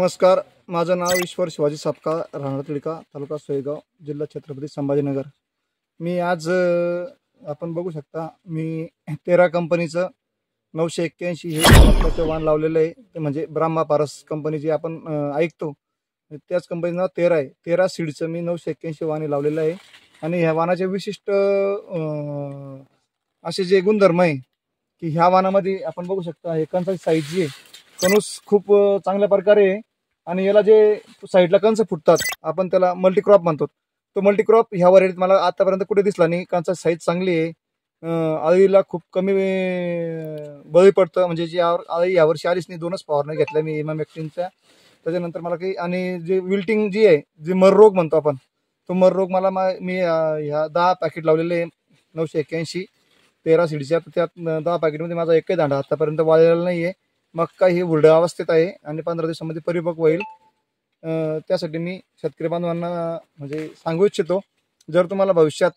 नमस्कार, माझं नाव ईश्वर शिवाजी सापका, राहणार तिडका, तालुका सोयगाव, जिल्हा छत्रपती संभाजीनगर। मी आज आपण बघू शकता, मी तेरा कंपनीचं 981 हे मक्काचं वाण लावलेलं आहे। ते म्हणजे ब्राह्मा पारस कंपनीची आपण ऐकतो, त्याच कंपनीचं नाव तेरा आहे। तेरा सीडचं मी 981 वाणी लावलेलं आहे। आणि ह्या वाणाचे विशिष्ट असे जे गुणधर्म आहे की ह्या वाणामध्ये आपण बघू शकता, हे कंसाची साईज जी आहे, कणूस खूप चांगल्या प्रकारे आहे। आणि याला जे साईडला कंस फुटतात, आपण त्याला मल्टीक्रॉप म्हणतो। तो मल्टीक्रॉप ह्या व्हरायटीत मला आतापर्यंत कुठे दिसला नाही। कंसाची साईज चांगली आहे, अळीला खूप कमी बळी पडतं। म्हणजे जी अळी यावर्षी आलीच नाही, 2च फवारण्या घेतल्या मी इमामॅक्टिनच्या। त्याच्यानंतर मला काही, आणि जे विल्टिंग जी आहे, जे मर रोग म्हणतो आपण, तो मर रोग मला मी ह्या 10 पॅकेट लावलेले आहे 981 13 सीडच्या। त्यात 10 पॅकेटमध्ये माझा एकही दांडा आतापर्यंत वाळलेला नाही आहे। मक्का ही हुरड्या अवस्थेत आहे आणि 15 दिवसांमध्ये परिपक्व होईल। त्यासाठी मी शेतकरी बांधवांना म्हणजे सांगू इच्छितो, जर तुम्हाला भविष्यात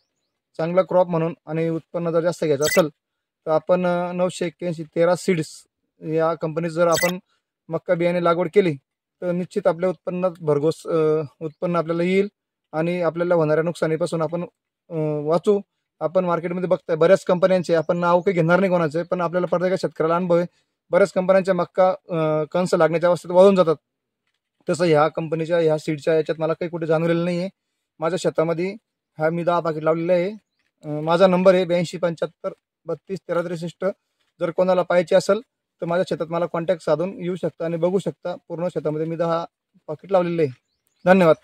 चांगला क्रॉप म्हणून आणि उत्पन्न जर जास्त घ्यायचं असेल तर आपण 981 13 सीड्स या कंपनीत जर आपण मक्का बियाणे लागवड केली तर निश्चित आपल्या उत्पन्नात भरघोस उत्पन्न आपल्याला येईल आणि आपल्याला होणाऱ्या नुकसानीपासून आपण वाचू। आपण मार्केटमध्ये बघताय बऱ्याच कंपन्यांचे, आपण नाव काही घेणार नाही कोणाचे, पण आपल्याला प्रत्येक शेतकऱ्याला अनुभव आहे, बऱ्याच कंपन्यांच्या मक्का कंस लागण्याच्या अवस्थेत वाळून जातात। तसं ह्या कंपनीच्या ह्या सीडच्या याच्यात मला काही कुठे जाणवलेलं नाही आहे। माझ्या शेतामध्ये ह्या मी 10 पॅकेट लावलेले आहे। माझा नंबर आहे 82 75 32 13 63। जर कोणाला पाहिजे असेल तर माझ्या शेतात मला कॉन्टॅक्ट साधून येऊ शकता आणि बघू शकता। पूर्ण शेतामध्ये मी 10 पॅकेट लावलेले आहे। धन्यवाद।